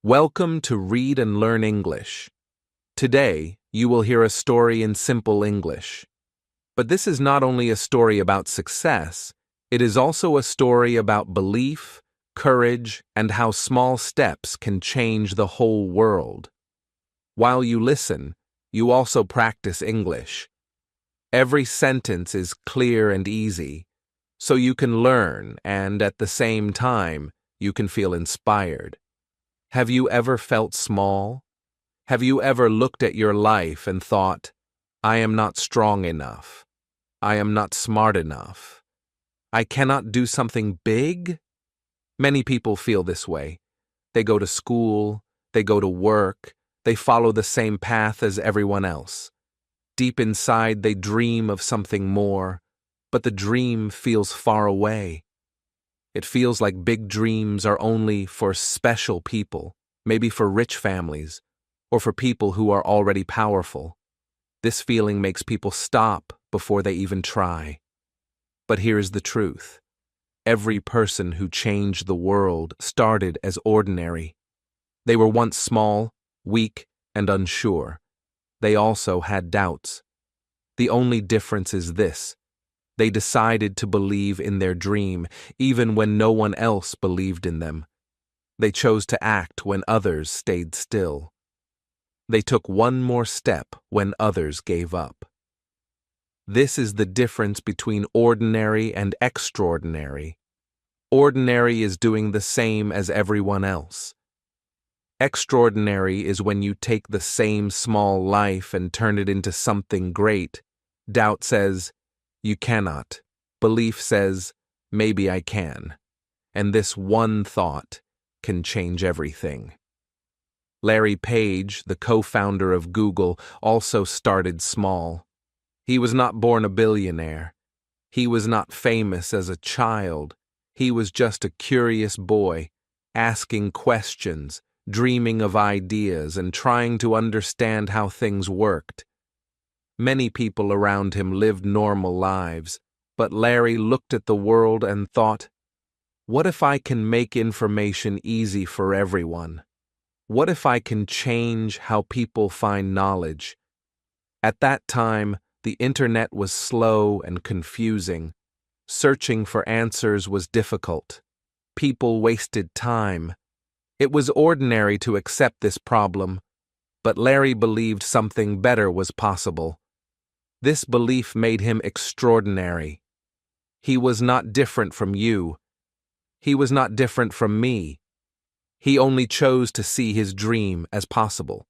Welcome to Read and Learn English. Today, you will hear a story in simple English. But this is not only a story about success, it is also a story about belief, courage, and how small steps can change the whole world. While you listen, you also practice English. Every sentence is clear and easy, so you can learn and, at the same time, you can feel inspired. Have you ever felt small? Have you ever looked at your life and thought, I am not strong enough. I am not smart enough. I cannot do something big? Many people feel this way. They go to school, they go to work, they follow the same path as everyone else. Deep inside, they dream of something more, but the dream feels far away. It feels like big dreams are only for special people, maybe for rich families, or for people who are already powerful. This feeling makes people stop before they even try. But here's the truth. Every person who changed the world started as ordinary. They were once small, weak, and unsure. They also had doubts. The only difference is this. They decided to believe in their dream, even when no one else believed in them. They chose to act when others stayed still. They took one more step when others gave up. This is the difference between ordinary and extraordinary. Ordinary is doing the same as everyone else. Extraordinary is when you take the same small life and turn it into something great. Doubt says, you cannot. Belief says, maybe I can. And this one thought can change everything. Larry Page, the co-founder of Google, also started small. He was not born a billionaire. He was not famous as a child. He was just a curious boy, asking questions, dreaming of ideas, and trying to understand how things worked. Many people around him lived normal lives, but Larry looked at the world and thought, what if I can make information easy for everyone? What if I can change how people find knowledge? At that time, the internet was slow and confusing. Searching for answers was difficult. People wasted time. It was ordinary to accept this problem, but Larry believed something better was possible. This belief made him extraordinary. He was not different from you. He was not different from me. He only chose to see his dream as possible.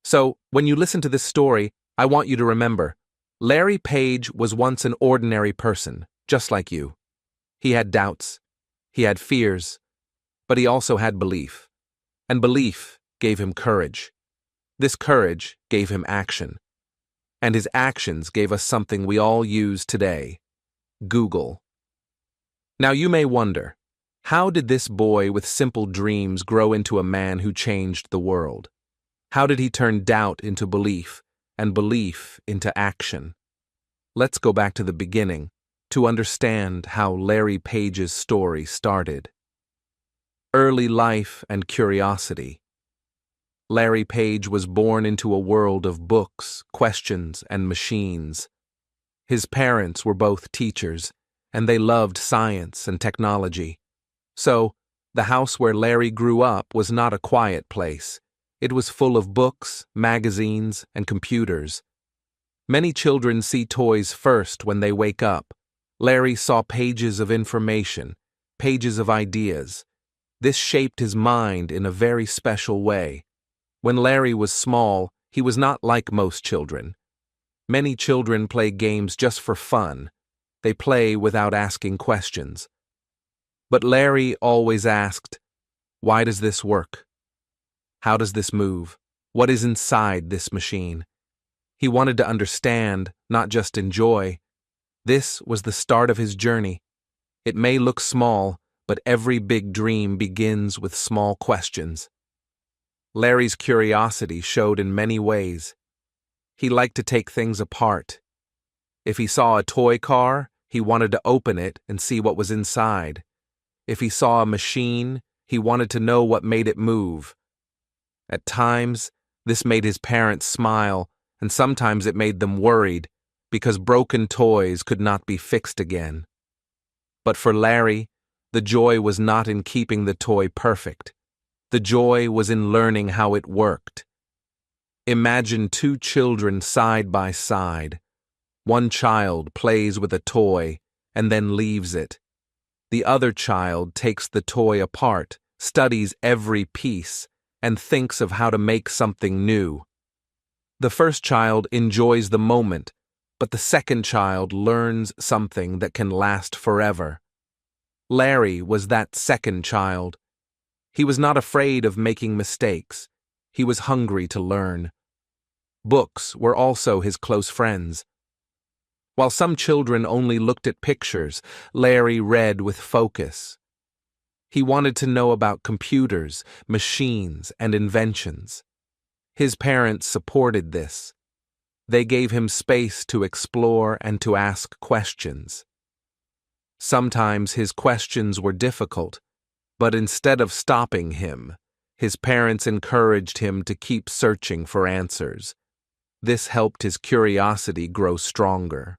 So, when you listen to this story, I want you to remember, Larry Page was once an ordinary person, just like you. He had doubts. He had fears. But he also had belief. And belief gave him courage. This courage gave him action. And his actions gave us something we all use today, Google. Now you may wonder, how did this boy with simple dreams grow into a man who changed the world? How did he turn doubt into belief and belief into action? Let's go back to the beginning to understand how Larry Page's story started. Early life and curiosity. Larry Page was born into a world of books, questions, and machines. His parents were both teachers, and they loved science and technology. So, the house where Larry grew up was not a quiet place. It was full of books, magazines, and computers. Many children see toys first when they wake up. Larry saw pages of information, pages of ideas. This shaped his mind in a very special way. When Larry was small, he was not like most children. Many children play games just for fun. They play without asking questions. But Larry always asked, why does this work? How does this move? What is inside this machine? He wanted to understand, not just enjoy. This was the start of his journey. It may look small, but every big dream begins with small questions. Larry's curiosity showed in many ways. He liked to take things apart. If he saw a toy car, he wanted to open it and see what was inside. If he saw a machine, he wanted to know what made it move. At times, this made his parents smile, and sometimes it made them worried, because broken toys could not be fixed again. But for Larry, the joy was not in keeping the toy perfect. The joy was in learning how it worked. Imagine two children side by side. One child plays with a toy and then leaves it. The other child takes the toy apart, studies every piece, and thinks of how to make something new. The first child enjoys the moment, but the second child learns something that can last forever. Larry was that second child. He was not afraid of making mistakes. He was hungry to learn. Books were also his close friends. While some children only looked at pictures, Larry read with focus. He wanted to know about computers, machines, and inventions. His parents supported this. They gave him space to explore and to ask questions. Sometimes his questions were difficult, but instead of stopping him, his parents encouraged him to keep searching for answers. This helped his curiosity grow stronger.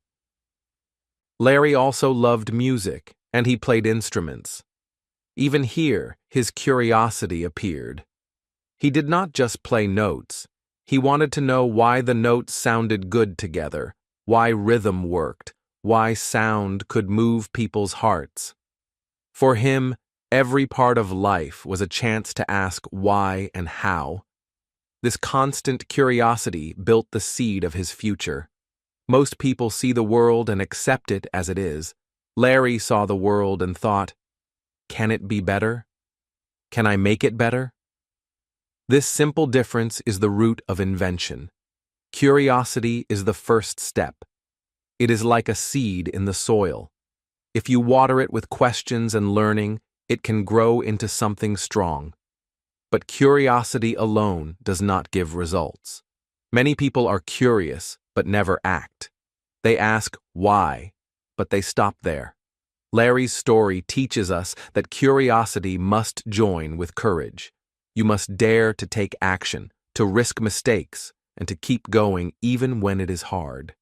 Larry also loved music, and he played instruments. Even here, his curiosity appeared. He did not just play notes. He wanted to know why the notes sounded good together, why rhythm worked, why sound could move people's hearts. For him, every part of life was a chance to ask why and how. This constant curiosity built the seed of his future. Most people see the world and accept it as it is. Larry saw the world and thought, can it be better? Can I make it better? This simple difference is the root of invention. Curiosity is the first step. It is like a seed in the soil. If you water it with questions and learning, it can grow into something strong. But curiosity alone does not give results. Many people are curious, but never act. They ask why, but they stop there. Larry's story teaches us that curiosity must join with courage. You must dare to take action, to risk mistakes, and to keep going even when it is hard.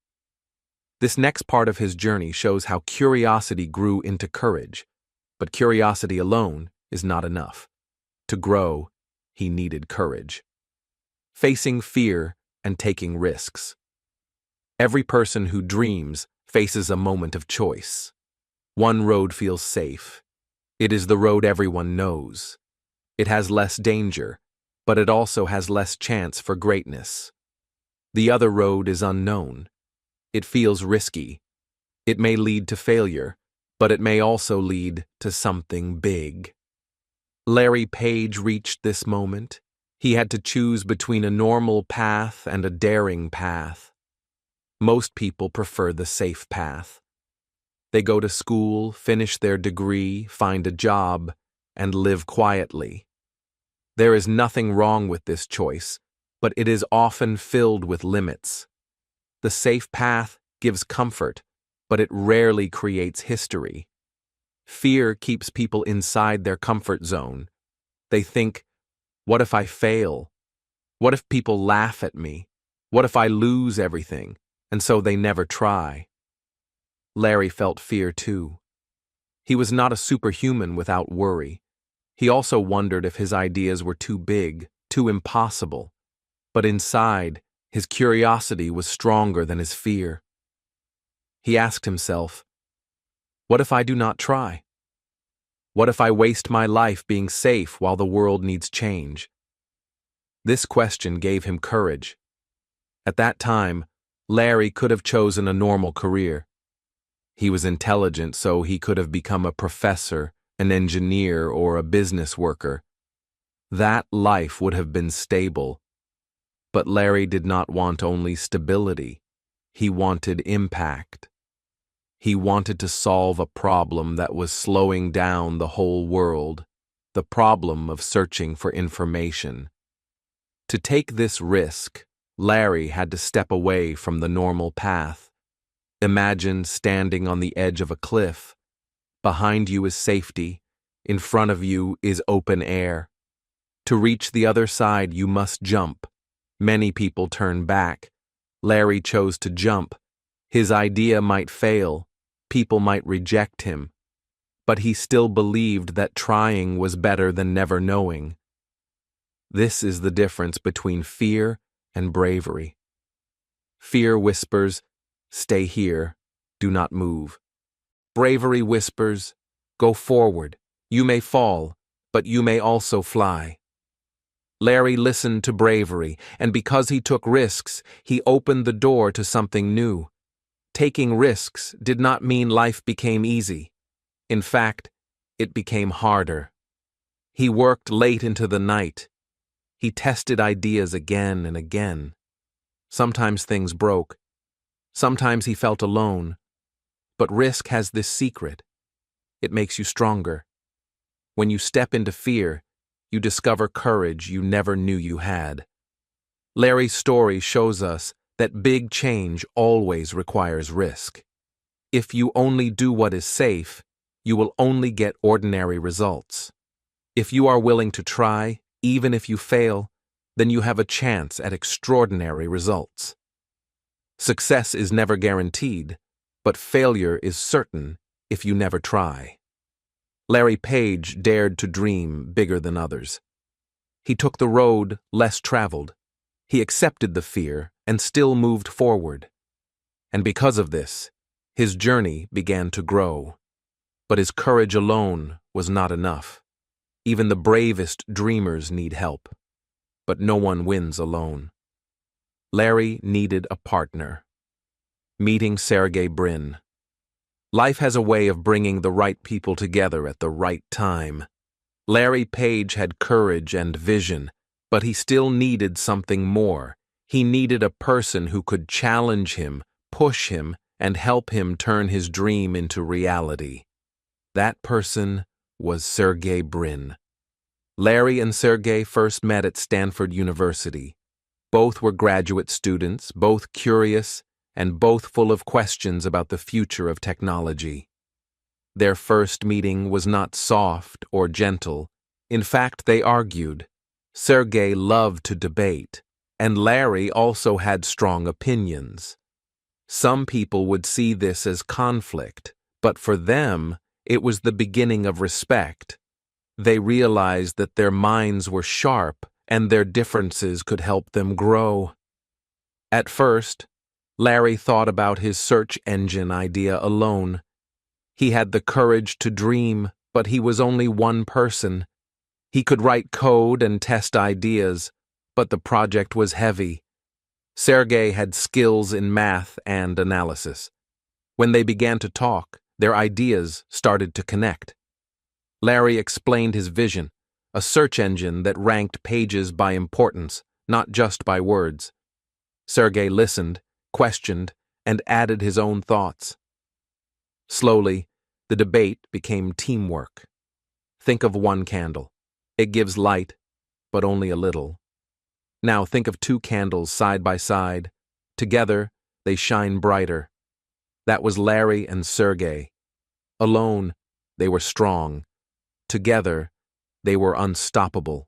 This next part of his journey shows how curiosity grew into courage. But curiosity alone is not enough. To grow, he needed courage. Facing fear and taking risks. Every person who dreams faces a moment of choice. One road feels safe. It is the road everyone knows. It has less danger, but it also has less chance for greatness. The other road is unknown. It feels risky. It may lead to failure, but it may also lead to something big. Larry Page reached this moment. He had to choose between a normal path and a daring path. Most people prefer the safe path. They go to school, finish their degree, find a job, and live quietly. There is nothing wrong with this choice, but it is often filled with limits. The safe path gives comfort, but it rarely creates history. Fear keeps people inside their comfort zone. They think, what if I fail? What if people laugh at me? What if I lose everything? And so they never try. Larry felt fear too. He was not a superhuman without worry. He also wondered if his ideas were too big, too impossible. But inside, his curiosity was stronger than his fear. He asked himself, what if I do not try? What if I waste my life being safe while the world needs change? This question gave him courage. At that time, Larry could have chosen a normal career. He was intelligent, so he could have become a professor, an engineer, or a business worker. That life would have been stable. But Larry did not want only stability. He wanted impact. He wanted to solve a problem that was slowing down the whole world, the problem of searching for information. To take this risk, Larry had to step away from the normal path. Imagine standing on the edge of a cliff. Behind you is safety. In front of you is open air. To reach the other side, you must jump. Many people turn back. Larry chose to jump. His idea might fail. People might reject him. But he still believed that trying was better than never knowing. This is the difference between fear and bravery. Fear whispers, "Stay here, do not move." Bravery whispers, "Go forward, you may fall, but you may also fly." Larry listened to bravery, and because he took risks, he opened the door to something new. Taking risks did not mean life became easy. In fact, it became harder. He worked late into the night. He tested ideas again and again. Sometimes things broke. Sometimes he felt alone. But risk has this secret. It makes you stronger. When you step into fear, you discover courage you never knew you had. Larry's story shows us that big change always requires risk. If you only do what is safe, you will only get ordinary results. If you are willing to try, even if you fail, then you have a chance at extraordinary results. Success is never guaranteed, but failure is certain if you never try. Larry Page dared to dream bigger than others. He took the road less traveled. He accepted the fear and still moved forward. And because of this, his journey began to grow. But his courage alone was not enough. Even the bravest dreamers need help. But no one wins alone. Larry needed a partner. Meeting Sergey Brin. Life has a way of bringing the right people together at the right time. Larry Page had courage and vision, but he still needed something more. He needed a person who could challenge him, push him, and help him turn his dream into reality. That person was Sergey Brin. Larry and Sergey first met at Stanford University. Both were graduate students, both curious, and both full of questions about the future of technology. Their first meeting was not soft or gentle. In fact, they argued. Sergey loved to debate, and Larry also had strong opinions. Some people would see this as conflict, but for them, it was the beginning of respect. They realized that their minds were sharp and their differences could help them grow. At first, Larry thought about his search engine idea alone. He had the courage to dream, but he was only one person. He could write code and test ideas, but the project was heavy. Sergey had skills in math and analysis. When they began to talk, their ideas started to connect. Larry explained his vision, a search engine that ranked pages by importance, not just by words. Sergey listened, questioned, and added his own thoughts. Slowly, the debate became teamwork. Think of one candle. It gives light, but only a little. Now think of two candles side by side. Together, they shine brighter. That was Larry and Sergey. Alone, they were strong. Together, they were unstoppable.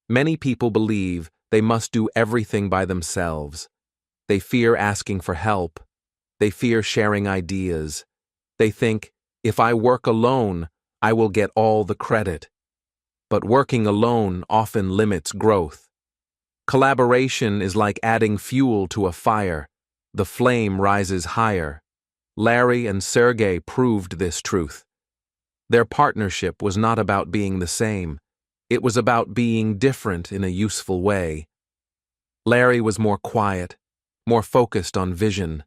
Many people believe they must do everything by themselves. They fear asking for help. They fear sharing ideas. They think, if I work alone, I will get all the credit. But working alone often limits growth. Collaboration is like adding fuel to a fire. The flame rises higher. Larry and Sergey proved this truth. Their partnership was not about being the same. It was about being different in a useful way. Larry was more quiet, more focused on vision.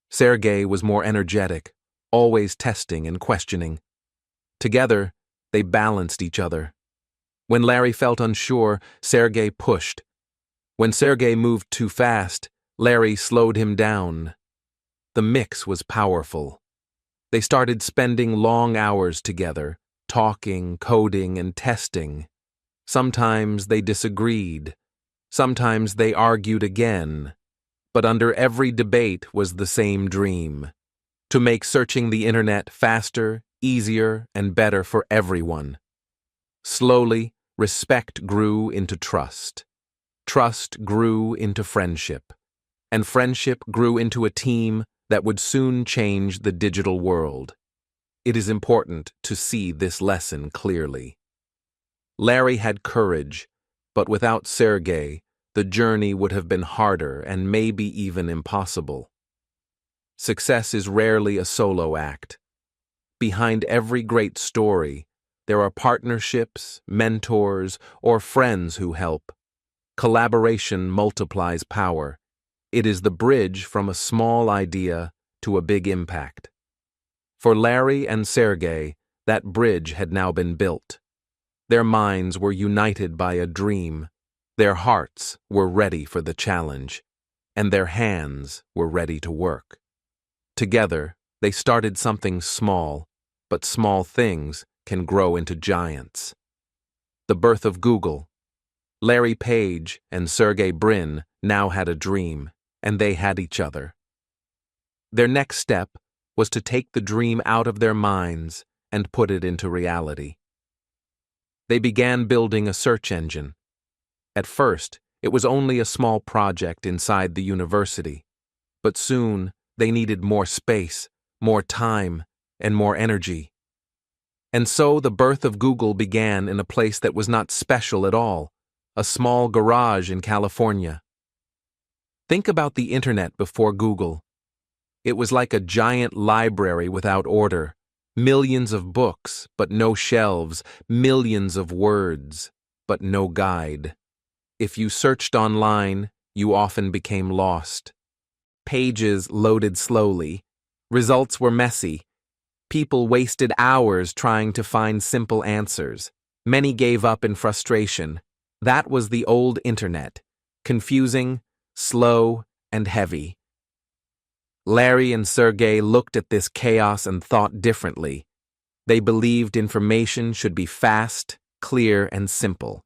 Sergey was more energetic, always testing and questioning. Together, they balanced each other. When Larry felt unsure, Sergey pushed. When Sergey moved too fast, Larry slowed him down. The mix was powerful. They started spending long hours together, talking, coding, and testing. Sometimes they disagreed. Sometimes they argued again. But under every debate was the same dream: to make searching the internet faster, easier, and better for everyone. Slowly, respect grew into trust. Trust grew into friendship. And friendship grew into a team that would soon change the digital world. It is important to see this lesson clearly. Larry had courage, but without Sergey, the journey would have been harder and maybe even impossible. Success is rarely a solo act. Behind every great story, there are partnerships, mentors, or friends who help. Collaboration multiplies power. It is the bridge from a small idea to a big impact. For Larry and Sergey, that bridge had now been built. Their minds were united by a dream, their hearts were ready for the challenge, and their hands were ready to work. Together, they started something small, but small things can grow into giants. The birth of Google. Larry Page and Sergey Brin now had a dream, and they had each other. Their next step was to take the dream out of their minds and put it into reality. They began building a search engine. At first, it was only a small project inside the university, but soon they needed more space, more time, and more energy. And so the birth of Google began in a place that was not special at all, a small garage in California. Think about the internet before Google. It was like a giant library without order, millions of books, but no shelves, millions of words, but no guide. If you searched online, you often became lost. Pages loaded slowly. Results were messy. People wasted hours trying to find simple answers. Many gave up in frustration. That was the old internet, confusing, slow, and heavy. Larry and Sergey looked at this chaos and thought differently. They believed information should be fast, clear, and simple.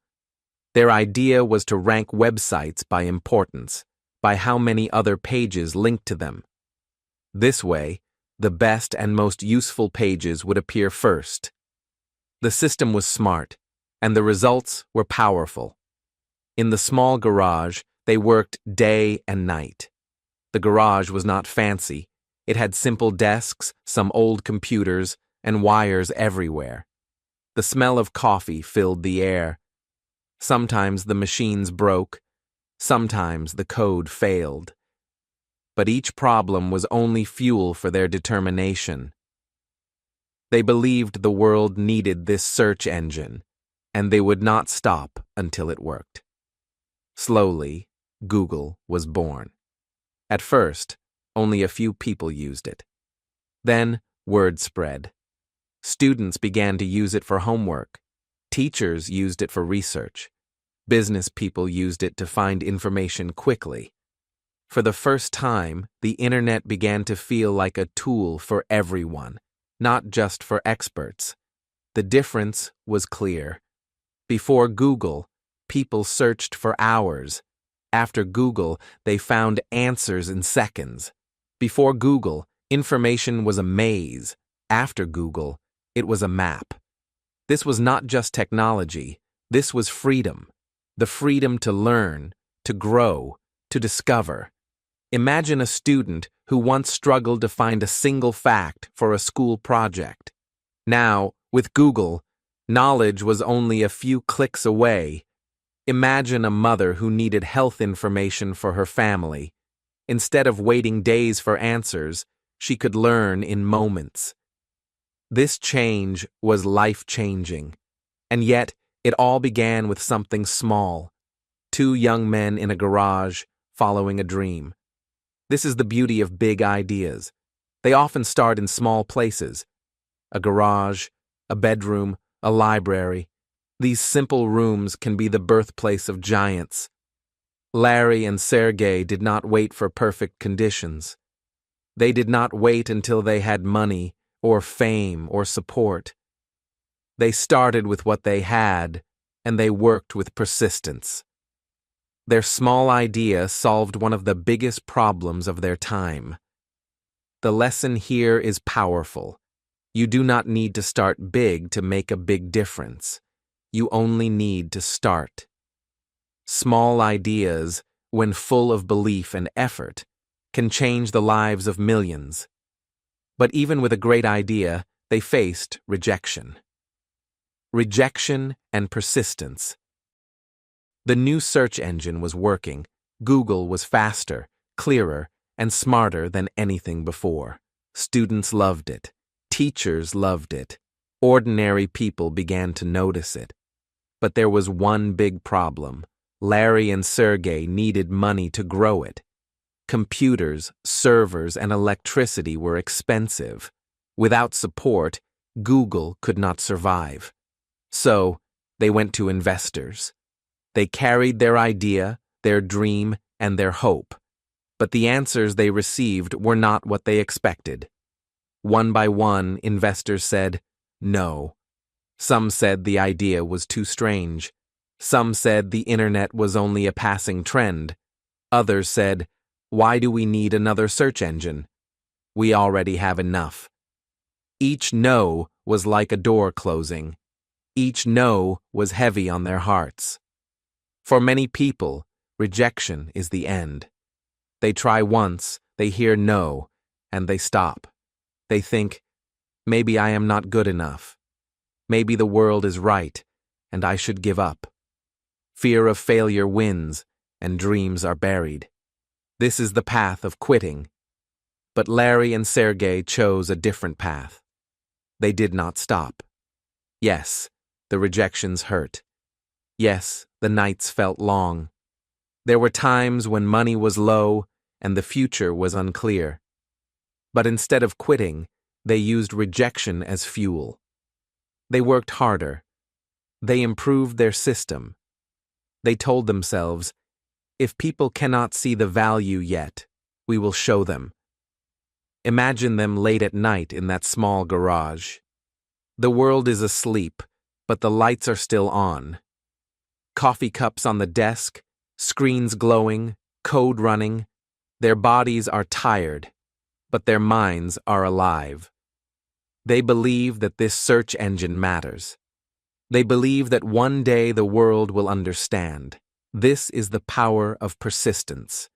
Their idea was to rank websites by importance, by how many other pages linked to them. This way, the best and most useful pages would appear first. The system was smart, and the results were powerful. In the small garage, they worked day and night. The garage was not fancy. It had simple desks, some old computers, and wires everywhere. The smell of coffee filled the air. Sometimes the machines broke. Sometimes the code failed. But each problem was only fuel for their determination. They believed the world needed this search engine, and they would not stop until it worked. Slowly, Google was born. At first, only a few people used it. Then, word spread. Students began to use it for homework. Teachers used it for research. Business people used it to find information quickly. For the first time, the internet began to feel like a tool for everyone, not just for experts. The difference was clear. Before Google, people searched for hours. After Google, they found answers in seconds. Before Google, information was a maze. After Google, it was a map. This was not just technology. This was freedom. The freedom to learn, to grow, to discover. Imagine a student who once struggled to find a single fact for a school project. Now, with Google, knowledge was only a few clicks away. Imagine a mother who needed health information for her family. Instead of waiting days for answers, she could learn in moments. This change was life-changing, and yet it all began with something small. 2 young men in a garage following a dream. This is the beauty of big ideas. They often start in small places. A garage, a bedroom, a library. These simple rooms can be the birthplace of giants. Larry and Sergey did not wait for perfect conditions. They did not wait until they had money or fame or support. They started with what they had, and they worked with persistence. Their small idea solved one of the biggest problems of their time. The lesson here is powerful. You do not need to start big to make a big difference. You only need to start. Small ideas, when full of belief and effort, can change the lives of millions. But even with a great idea, they faced rejection. Rejection and persistence. The new search engine was working. Google was faster, clearer, and smarter than anything before. Students loved it. Teachers loved it. Ordinary people began to notice it. But there was one big problem. Larry and Sergey needed money to grow it. Computers, servers, and electricity were expensive. Without support, Google could not survive. So, they went to investors. They carried their idea, their dream, and their hope. But the answers they received were not what they expected. One by one, investors said, no. Some said the idea was too strange. Some said the internet was only a passing trend. Others said, why do we need another search engine? We already have enough. Each no was like a door closing. Each no was heavy on their hearts. For many people, rejection is the end. They try once, they hear no, and they stop. They think, maybe I am not good enough. Maybe the world is right, and I should give up. Fear of failure wins, and dreams are buried. This is the path of quitting. But Larry and Sergey chose a different path. They did not stop. Yes, the rejections hurt. Yes, the nights felt long. There were times when money was low and the future was unclear. But instead of quitting, they used rejection as fuel. They worked harder. They improved their system. They told themselves, if people cannot see the value yet, we will show them. Imagine them late at night in that small garage. The world is asleep, but the lights are still on. Coffee cups on the desk, screens glowing, code running. Their bodies are tired, but their minds are alive. They believe that this search engine matters. They believe that one day the world will understand. This is the power of persistence.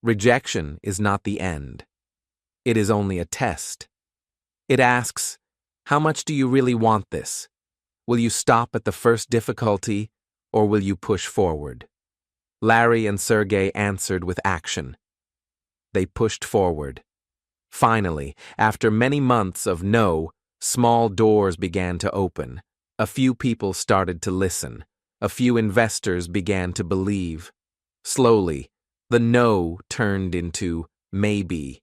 Rejection is not the end. It is only a test. It asks, how much do you really want this? Will you stop at the first difficulty, or will you push forward? Larry and Sergey answered with action. They pushed forward. Finally, after many months of no, small doors began to open. A few people started to listen. A few investors began to believe. Slowly, the no turned into maybe,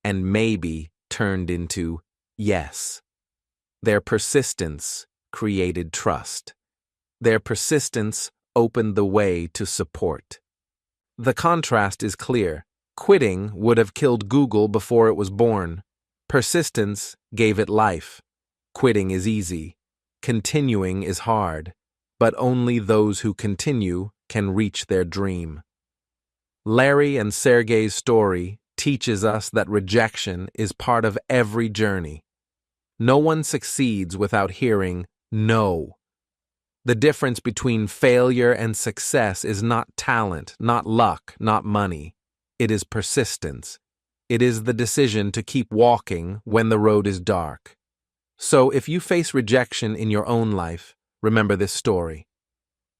and maybe turned into yes. Their persistence created trust. Their persistence opened the way to support. The contrast is clear. Quitting would have killed Google before it was born. Persistence gave it life. Quitting is easy. Continuing is hard. But only those who continue can reach their dream. Larry and Sergey's story teaches us that rejection is part of every journey. No one succeeds without hearing no. The difference between failure and success is not talent, not luck, not money. It is persistence. It is the decision to keep walking when the road is dark. So if you face rejection in your own life, remember this story.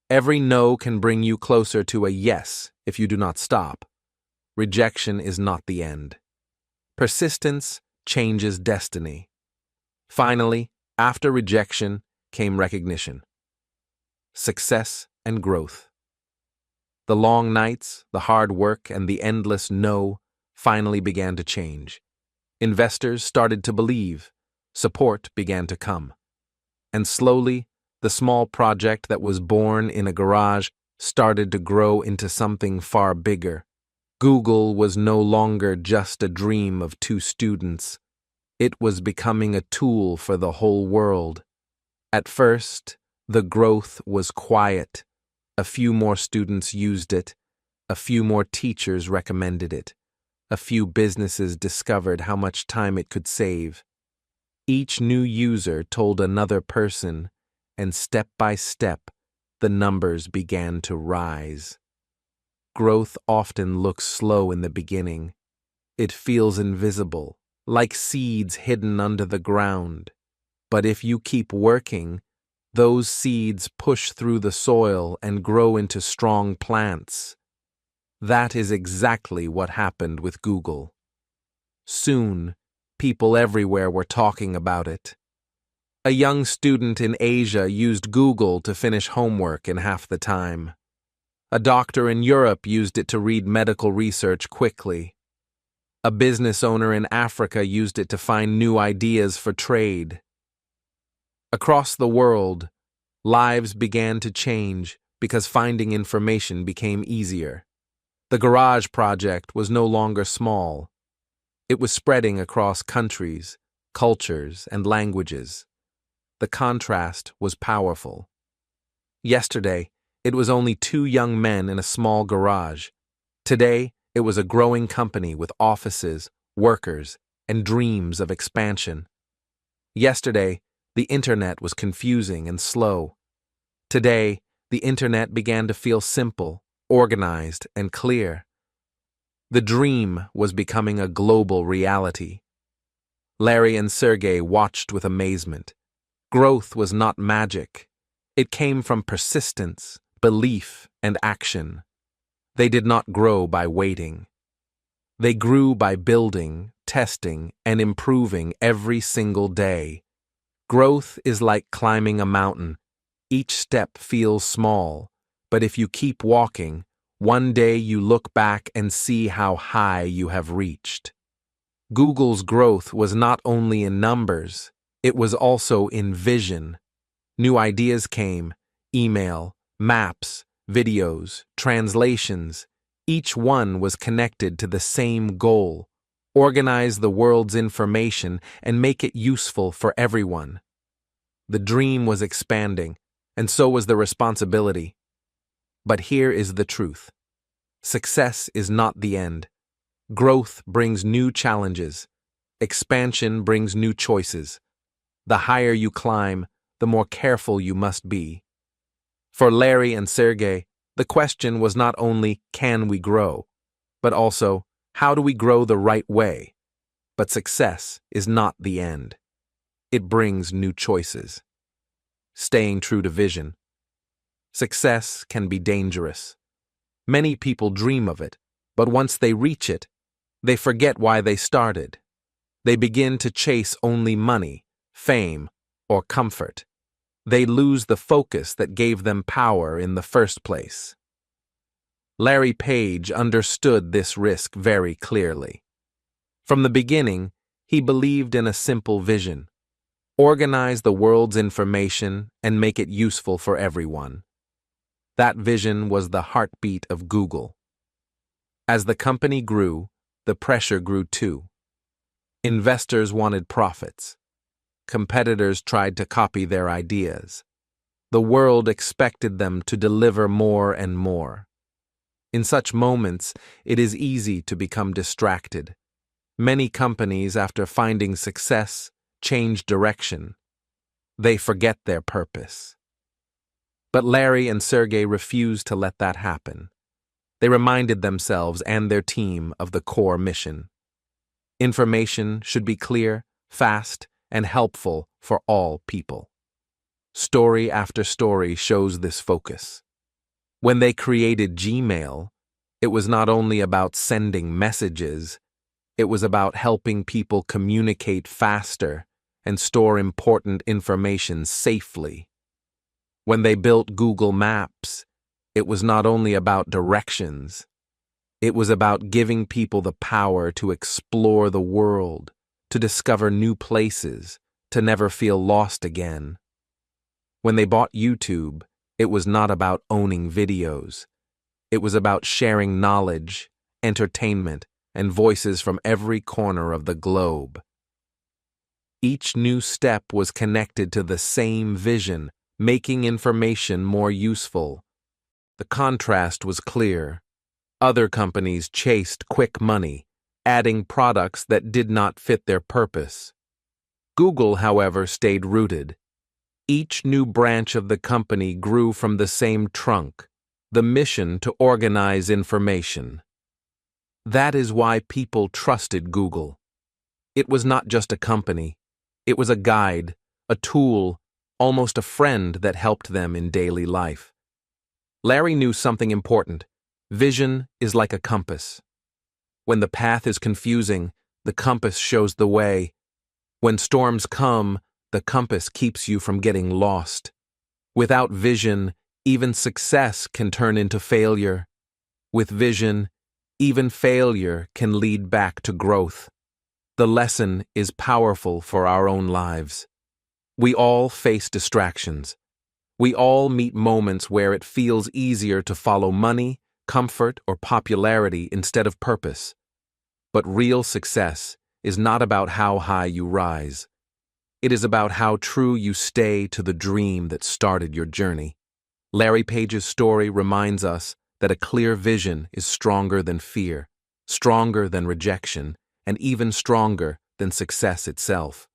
Every no can bring you closer to a yes if you do not stop. Rejection is not the end. Persistence changes destiny. Finally, after rejection came recognition, success, and growth. The long nights, the hard work, and the endless no finally began to change. Investors started to believe. Support began to come. And slowly, the small project that was born in a garage started to grow into something far bigger. Google was no longer just a dream of two students. It was becoming a tool for the whole world. At first, the growth was quiet. A few more students used it. A few more teachers recommended it. A few businesses discovered how much time it could save. Each new user told another person, and step by step, the numbers began to rise. Growth often looks slow in the beginning. It feels invisible, like seeds hidden under the ground. But if you keep working, those seeds push through the soil and grow into strong plants. That is exactly what happened with Google. Soon, people everywhere were talking about it. A young student in Asia used Google to finish homework in half the time. A doctor in Europe used it to read medical research quickly. A business owner in Africa used it to find new ideas for trade. Across the world, lives began to change because finding information became easier. The Garage Project was no longer small. It was spreading across countries, cultures, and languages. The contrast was powerful. Yesterday, it was only two young men in a small garage. Today, it was a growing company with offices, workers, and dreams of expansion. Yesterday, the internet was confusing and slow. Today, the internet began to feel simple, organized, and clear. The dream was becoming a global reality. Larry and Sergey watched with amazement. Growth was not magic. It came from persistence, belief, and action. They did not grow by waiting. They grew by building, testing, and improving every single day. Growth is like climbing a mountain. Each step feels small, but if you keep walking, one day you look back and see how high you have reached. Google's growth was not only in numbers, it was also in vision. New ideas came: email, maps, videos, translations. Each one was connected to the same goal: organize the world's information and make it useful for everyone. The dream was expanding, and so was the responsibility. But here is the truth. Success is not the end. Growth brings new challenges. Expansion brings new choices. The higher you climb, the more careful you must be. For Larry and Sergey, the question was not only, can we grow, but also, how do we grow the right way? But success is not the end. It brings new choices. Staying true to vision. Success can be dangerous. Many people dream of it, but once they reach it, they forget why they started. They begin to chase only money, fame, or comfort. They lose the focus that gave them power in the first place. Larry Page understood this risk very clearly. From the beginning, he believed in a simple vision: organize the world's information and make it useful for everyone. That vision was the heartbeat of Google. As the company grew, the pressure grew too. Investors wanted profits. Competitors tried to copy their ideas. The world expected them to deliver more and more. In such moments, it is easy to become distracted. Many companies, after finding success, change direction. They forget their purpose. But Larry and Sergey refused to let that happen. They reminded themselves and their team of the core mission. Information should be clear, fast, and helpful for all people. Story after story shows this focus. When they created Gmail, it was not only about sending messages, it was about helping people communicate faster and store important information safely. When they built Google Maps, it was not only about directions, it was about giving people the power to explore the world, to discover new places, to never feel lost again. When they bought YouTube, it was not about owning videos. It was about sharing knowledge, entertainment, and voices from every corner of the globe. Each new step was connected to the same vision: making information more useful. The contrast was clear. Other companies chased quick money, adding products that did not fit their purpose. Google, however, stayed rooted. Each new branch of the company grew from the same trunk, the mission to organize information. That is why people trusted Google. It was not just a company. It was a guide, a tool, almost a friend that helped them in daily life. Larry knew something important. Vision is like a compass. When the path is confusing, the compass shows the way. When storms come, the compass keeps you from getting lost. Without vision, even success can turn into failure. With vision, even failure can lead back to growth. The lesson is powerful for our own lives. We all face distractions. We all meet moments where it feels easier to follow money, comfort, or popularity instead of purpose. But real success is not about how high you rise. It is about how true you stay to the dream that started your journey. Larry Page's story reminds us that a clear vision is stronger than fear, stronger than rejection, and even stronger than success itself.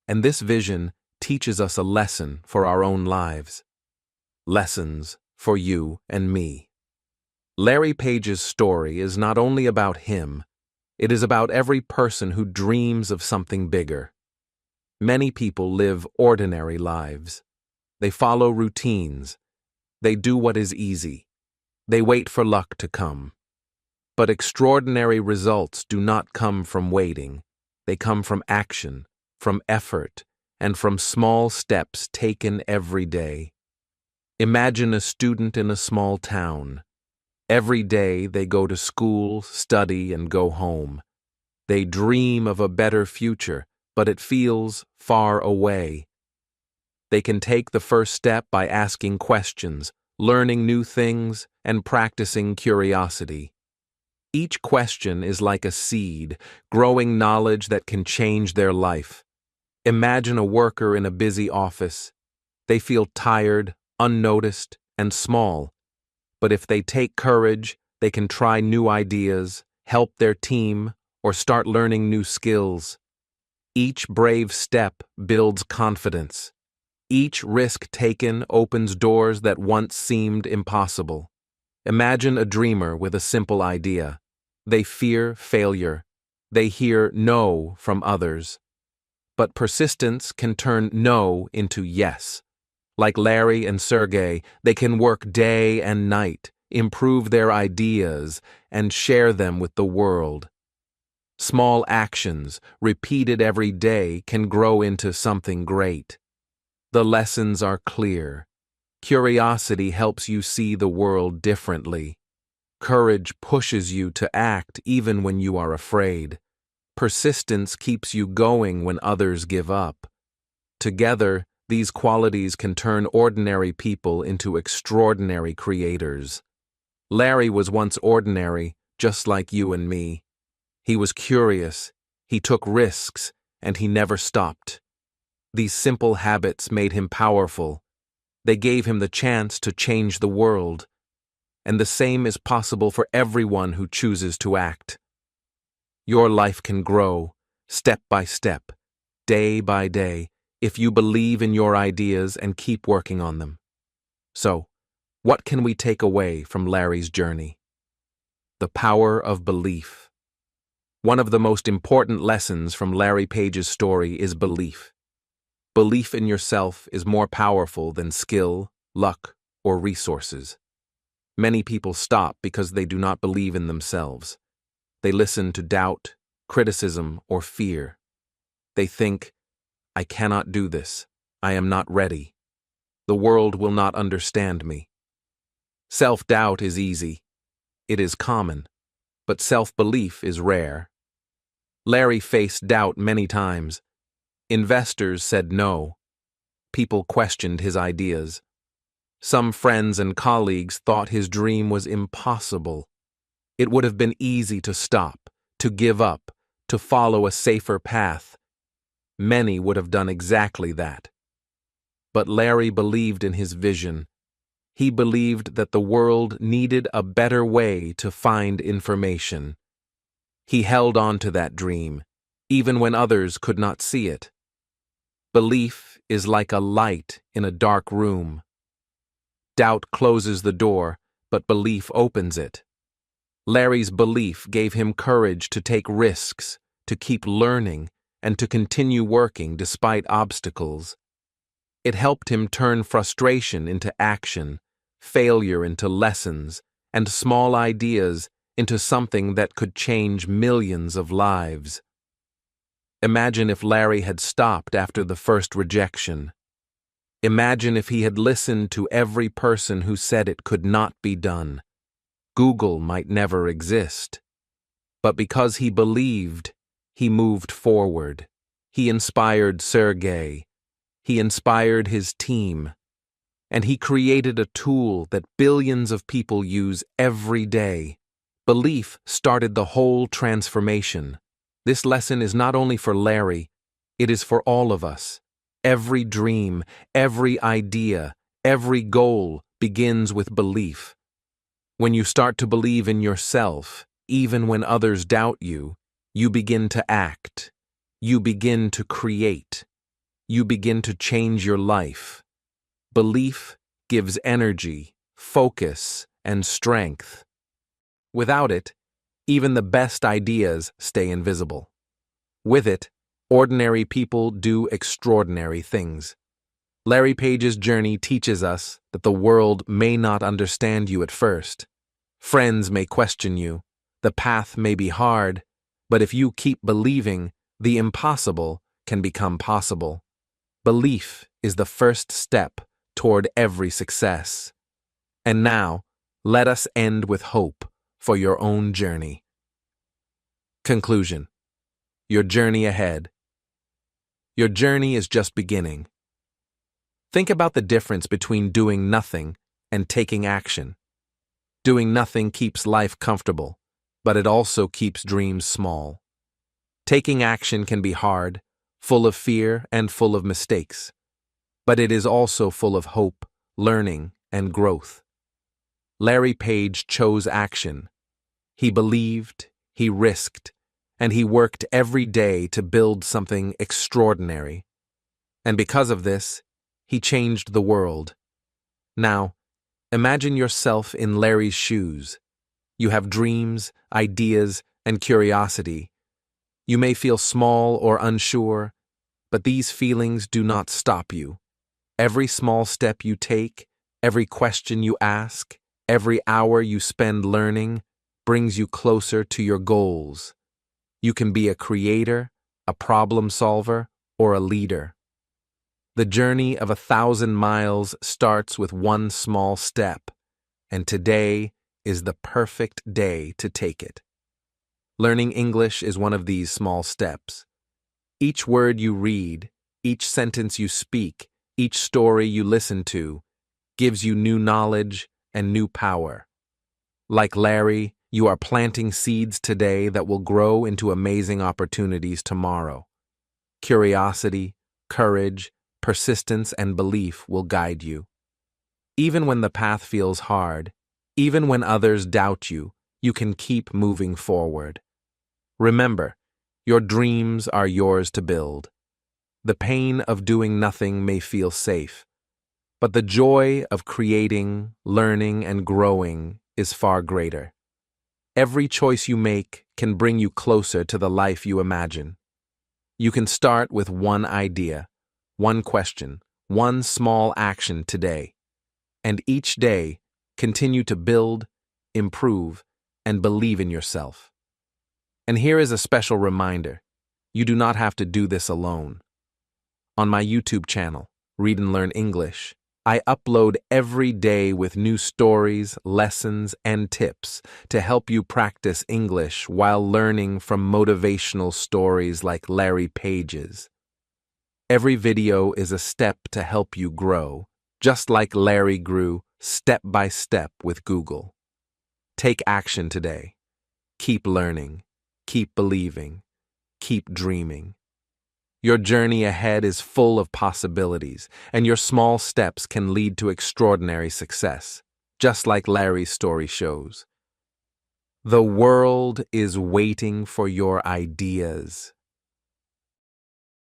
And this vision teaches us a lesson for our own lives. Lessons for you and me. Larry Page's story is not only about him, it is about every person who dreams of something bigger. Many people live ordinary lives. They follow routines. They do what is easy. They wait for luck to come. But extraordinary results do not come from waiting. They come from action, from effort, and from small steps taken every day. Imagine a student in a small town. Every day they go to school, study, and go home. They dream of a better future, but it feels far away. They can take the first step by asking questions, learning new things, and practicing curiosity. Each question is like a seed, growing knowledge that can change their life. Imagine a worker in a busy office. They feel tired, unnoticed, and small. But if they take courage, they can try new ideas, help their team, or start learning new skills. Each brave step builds confidence. Each risk taken opens doors that once seemed impossible. Imagine a dreamer with a simple idea. They fear failure. They hear no from others. But persistence can turn no into yes. Like Larry and Sergey, they can work day and night, improve their ideas, and share them with the world. Small actions, repeated every day, can grow into something great. The lessons are clear. Curiosity helps you see the world differently. Courage pushes you to act even when you are afraid. Persistence keeps you going when others give up. Together, these qualities can turn ordinary people into extraordinary creators. Larry was once ordinary, just like you and me. He was curious, he took risks, and he never stopped. These simple habits made him powerful. They gave him the chance to change the world. And the same is possible for everyone who chooses to act. Your life can grow, step by step, day by day, if you believe in your ideas and keep working on them. So, what can we take away from Larry's journey? The power of belief. One of the most important lessons from Larry Page's story is belief. Belief in yourself is more powerful than skill, luck, or resources. Many people stop because they do not believe in themselves. They listen to doubt, criticism, or fear. They think, I cannot do this. I am not ready. The world will not understand me. Self-doubt is easy. It is common. But self-belief is rare. Larry faced doubt many times. Investors said no. People questioned his ideas. Some friends and colleagues thought his dream was impossible. It would have been easy to stop, to give up, to follow a safer path. Many would have done exactly that. But Larry believed in his vision. He believed that the world needed a better way to find information. He held on to that dream, even when others could not see it. Belief is like a light in a dark room. Doubt closes the door, but belief opens it. Larry's belief gave him courage to take risks, to keep learning, and to continue working despite obstacles. It helped him turn frustration into action, failure into lessons, and small ideas into something that could change millions of lives. Imagine if Larry had stopped after the first rejection. Imagine if he had listened to every person who said it could not be done. Google might never exist. But because he believed, he moved forward. He inspired Sergey. He inspired his team. And he created a tool that billions of people use every day. Belief started the whole transformation. This lesson is not only for Larry, it is for all of us. Every dream, every idea, every goal begins with belief. When you start to believe in yourself, even when others doubt you, you begin to act. You begin to create. You begin to change your life. Belief gives energy, focus, and strength. Without it, even the best ideas stay invisible. With it, ordinary people do extraordinary things. Larry Page's journey teaches us that the world may not understand you at first. Friends may question you. The path may be hard, but if you keep believing, the impossible can become possible. Belief is the first step toward every success. And now, let us end with hope for your own journey. Conclusion. Your journey ahead. Your journey is just beginning. Think about the difference between doing nothing and taking action. Doing nothing keeps life comfortable, but it also keeps dreams small. Taking action can be hard, full of fear and full of mistakes, but it is also full of hope, learning, and growth. Larry Page chose action. He believed, he risked, and he worked every day to build something extraordinary. And because of this, he changed the world. Now, imagine yourself in Larry's shoes. You have dreams, ideas, and curiosity. You may feel small or unsure, but these feelings do not stop you. Every small step you take, every question you ask, every hour you spend learning brings you closer to your goals. You can be a creator, a problem solver, or a leader. The journey of 1,000 miles starts with one small step, and today is the perfect day to take it. Learning English is one of these small steps. Each word you read, each sentence you speak, each story you listen to, gives you new knowledge and new power. Like Larry, you are planting seeds today that will grow into amazing opportunities tomorrow. Curiosity, courage, persistence, and belief will guide you. Even when the path feels hard, even when others doubt you, you can keep moving forward. Remember, your dreams are yours to build. The pain of doing nothing may feel safe, but the joy of creating, learning, and growing is far greater. Every choice you make can bring you closer to the life you imagine. You can start with one idea, one question, one small action today, and each day continue to build, improve, and believe in yourself. And here is a special reminder: you do not have to do this alone. On my YouTube channel, Read and Learn English, I upload every day with new stories, lessons, and tips to help you practice English while learning from motivational stories like Larry Page's. Every video is a step to help you grow, just like Larry grew step by step with Google. Take action today. Keep learning. Keep believing. Keep dreaming. Your journey ahead is full of possibilities, and your small steps can lead to extraordinary success, just like Larry's story shows. The world is waiting for your ideas.